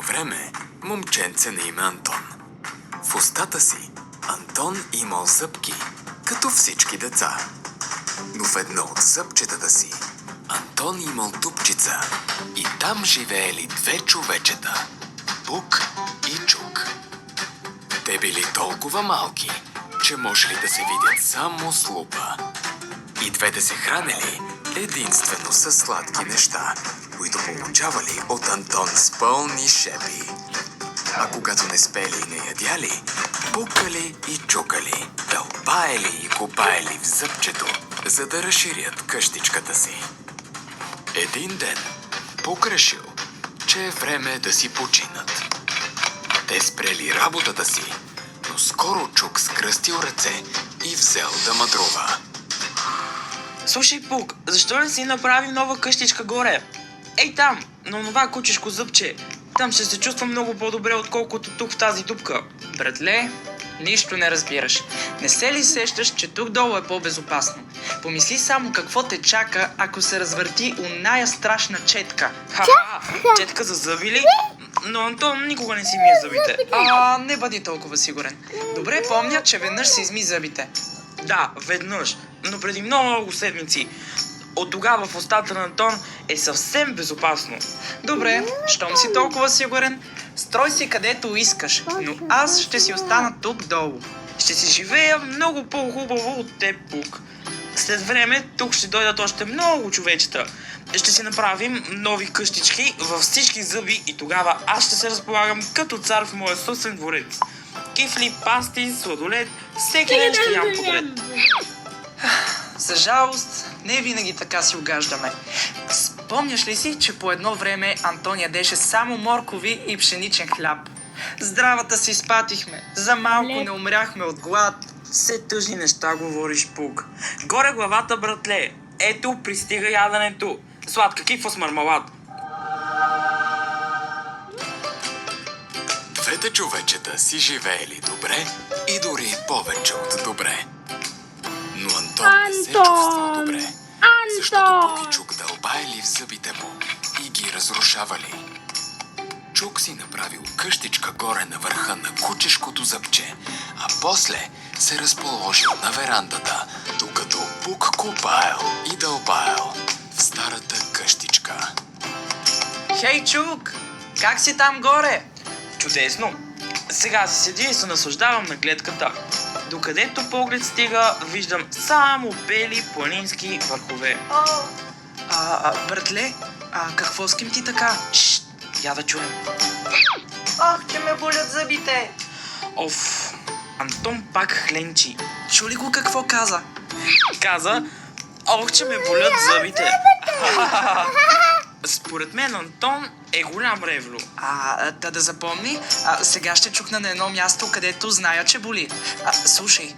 време момченце на име Антон. В устата си Антон имал зъбки, като всички деца. Но в едно от зъбчетата си Антон имал дупчица и там живеели две човечета – Пук и Чук. Те били толкова малки, че можели да се видят само с лупа. И двете се хранели единствено с сладки неща, които получавали от Антон с пълни шепи. А когато не спели и не ядяли, пукали и чукали, дълбаели и копаели в зъбчето, за да разширят къщичката си. Един ден Пук решил, че е време да си починат. Те спрели работата си, но скоро Чук скръстил ръце и взел да мъдрува. Слушай, Пук, защо не си направим нова къщичка горе? Ей там, на онова кучешко зъбче. Там ще се чувствам много по-добре, отколкото тук в тази дупка. Братле, нищо не разбираш. Не се ли сещаш, че тук долу е по-безопасно? Помисли само какво те чака, ако се развърти оная страшна четка. Ха-ха, четка за зъби ли? Но Антон никога не си мие зъбите. Не бъди толкова сигурен. Добре помня, че веднъж си изми зъбите. Да, веднъж, но преди много седмици. От тогава в устата на Антон е съвсем безопасно. Добре, щом си толкова сигурен, строй си където искаш, но аз ще си остана тук долу. Ще си живея много по-хубаво от теб, Пук. След време тук ще дойдат още много човечета. Ще си направим нови къщички във всички зъби и тогава аз ще се разполагам като цар в моя собствен дворец. Кифли, пасти, сладолед, всеки ден ще ям подред. За жалост, не винаги така си угаждаме. Спомняш ли си, че по едно време Антон ядеше само моркови и пшеничен хляб? Здравата си спатихме, за малко не умряхме от глад. Все тъжни неща говориш, Пук. Горе главата, братле. Ето, пристига яденето. Сладка кифа с мармалад. Двете човечета си живеели добре и дори повече от добре. Но Антон не се чувствал добре, защото Пук и Чук дълбаели в зъбите му и ги разрушавали. Чук си направил къщичка горе на върха на кучешкото зъбче, а после се разположил на верандата, докато Пук копаел и дълбаел в старата къщичка. Хей, Чук! Как си там горе? Чудесно. Сега си седи и се наслаждавам на гледката. Докъдето поглед стига, виждам само бели планински върхове. Братле, какво с ким ти така? Шшт, я да чуем. Ах, че ме болят зъбите! Оф, Антон пак хленчи. Чу ли го какво каза? Каза, ох, че ме болят зъбите. Според мен Антон е голям ревло. Да запомни, сега ще чукна на едно място, където зная, че боли. Слушай.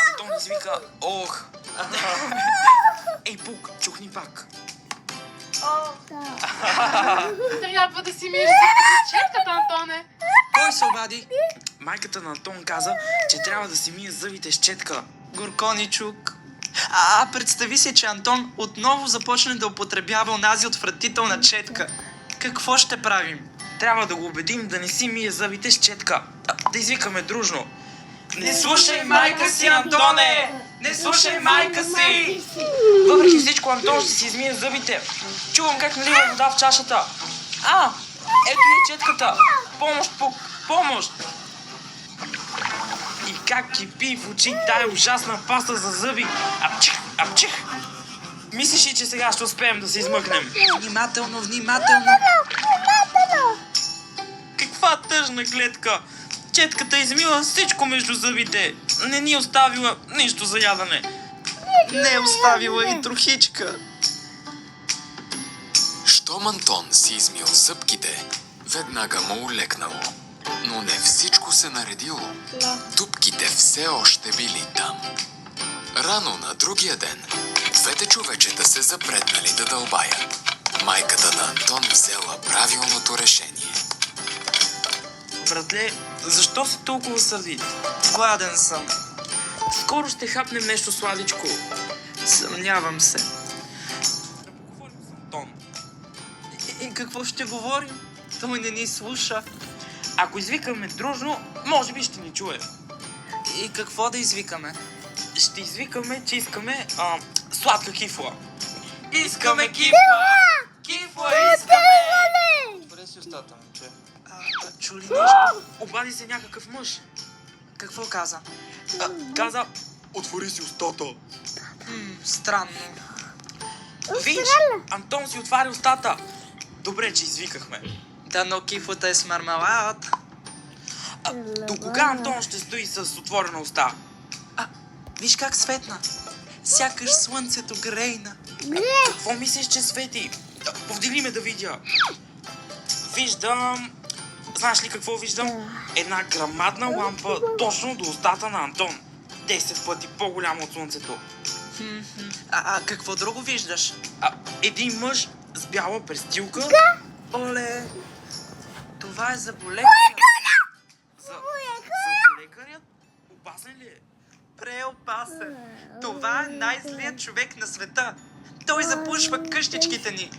Антон извика, ох. Ей, Пук, чухни пак. Трябва да си миеш за четката, Антоне. Кой се обади? Майката на Антон каза, че трябва да си мие зъбите с четка. Горкони Чук. Представи си, че Антон отново започне да употребява онази отвратителна четка. Какво ще правим? Трябва да го убедим да не си мие зъбите с четка. Да извикаме дружно. Не слушай майка си, Антоне! Не слушай майка си! Въпреки всичко, Антон ще си измие зъбите. Чувам как налива вода в чашата. Ето и четката. Помощ, Пук, помощ! И как кипи в очи тая ужасна паста за зъби. Апчих, апчих! Мислиш ли, че сега ще успеем да се измъкнем? Внимателно, внимателно. Каква тъжна гледка! Четката измила всичко между зъбите. Не ни оставила нищо за ядене. Не е оставила и трохичка. Щом Антон си измил зъбките, веднага му улекнало. Но не всичко се наредило. Дупките все още били там. Рано на другия ден, двете човечета се запретнали да дълбаят. Майката на Антон взела правилното решение. Братле, защо си толкова сърдит? Гладен съм. Скоро ще хапнем нещо сладичко. Съмнявам се. Да поговорим с Антон. И какво какво ще говорим? Той не ни слуша. Ако извикаме дружно, може би ще ни чуе. И какво да извикаме? Ще извикаме, че искаме сладка кифла. Искаме кифла! Кифла искаме! Отвори си устата, момче. Чули нещо? Обади се някакъв мъж. Какво каза? Каза, отвори си устата. Странно. Виж, Антон си отваря устата. Добре, че извикахме. Дано кифлата е с мармелад. До кога Антон ще стои с отворена уста? Виж как светна. Сякаш слънцето грейна. Какво мислиш, че свети? Повдигни ме да видя. Виждам... Знаеш ли какво виждам? Една грамадна лампа точно до устата на Антон. 10 пъти по-голяма от слънцето. Какво друго виждаш? Един мъж с бяла престилка. Оле! Това е заболекарят. Заболекарят? Опасен ли е? Преопасен. Това е най-злият човек на света. Той запушва къщичките ни.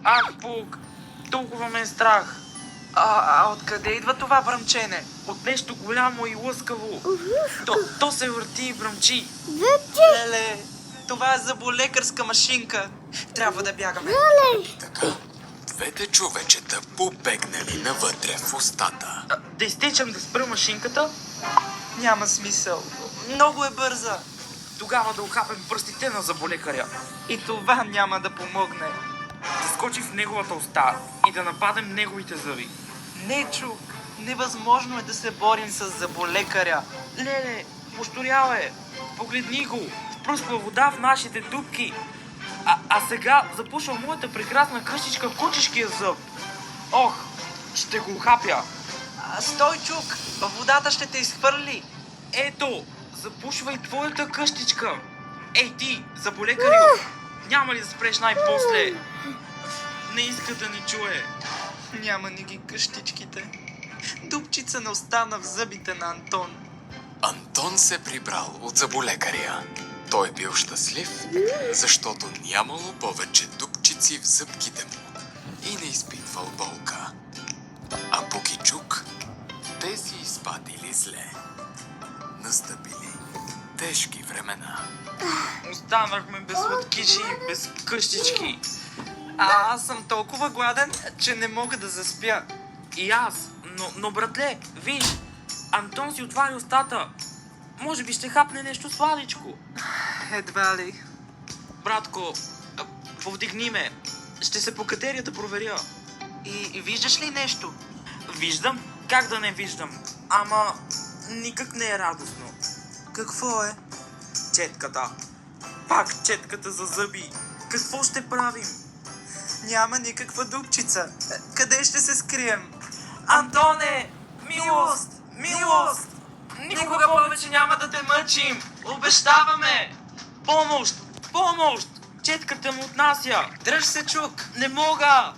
Ах, Пук, толкова ме е страх. Откъде идва това бръмчене? От нещо голямо и лъскаво. То се върти и бръмчи. Леле, това е заболекарска машинка. Трябва да бягаме. Така, двете човечета побегнали навътре в устата. Да изтечам да спра машинката, Няма смисъл. Много е бърза. тогава да ухапем пръстите на заболекаря. И това няма да помогне. Да скочи в неговата уста и да нападем неговите зъби. Не, Чук. Невъзможно е да се борим с заболекаря. Леле, пошторял е. Погледни го. Впръсква вода в нашите дупки. А сега запушва моята прекрасна къщичка в кучешкия зъб. Ох, ще го ухапя. Стой, Чук. Водата ще те изхвърли. Ето, запушва и твоята къщичка. Ей ти, заболекарю, няма ли да спреш най-после? Не иска да ни чуе. Няма ни ги къщичките. Дупчица не остана в зъбите на Антон. Антон се прибрал от заболекаря. Той бил щастлив, защото нямало повече дупчици в зъбките му и не изпитвал болка. А Пукичук, те си изпадили зле. Настъпили тежки времена. Останахме без сладкиши и без къщички. Аз съм толкова гладен, че не мога да заспя. И аз, но братле, виж, Антон си отваря устата. Може би ще хапне нещо сладичко. Едва ли. Братко, повдигни ме. Ще се покатеря да проверя. И виждаш ли нещо? Виждам? Как да не виждам? Ама никак не е радостно. Какво е? Четката. Пак четката за зъби. Какво ще правим? Няма никаква дупчица. Къде ще се скрием? Антоне! Милост! Милост! Никога повече няма да те мъчим! Обещаваме! Помощ! Помощ! Четката му отнася! Дръж се, Чук! Не мога!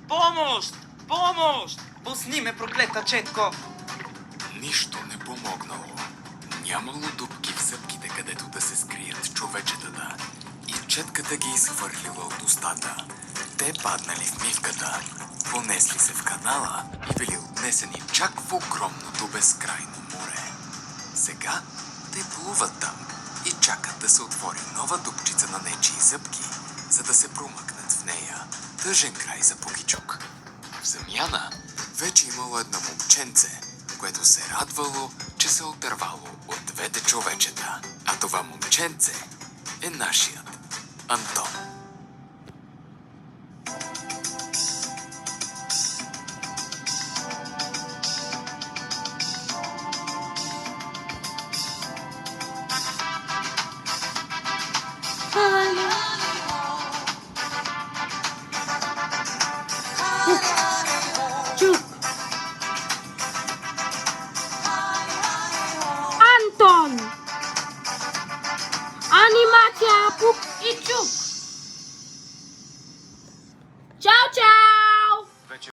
Помощ! Помощ! Пусни ме, проклета четко! Нищо не помогнало. Нямало дупки в зъбките, където да се скрият човечетата. И четката ги изхвърлила от устата. Те паднали в мивката, понесли се в канала и били отнесени чак в огромното безкрайно море. Сега те плуват там и чакат да се отвори нова дупчица на нечии зъбки, за да се промъкнат в нея. Тъжен край за Пукичук. В замяна вече имало едно момченце, което се радвало, че се отървало от двете човечета. А това момченце е нашият Антон.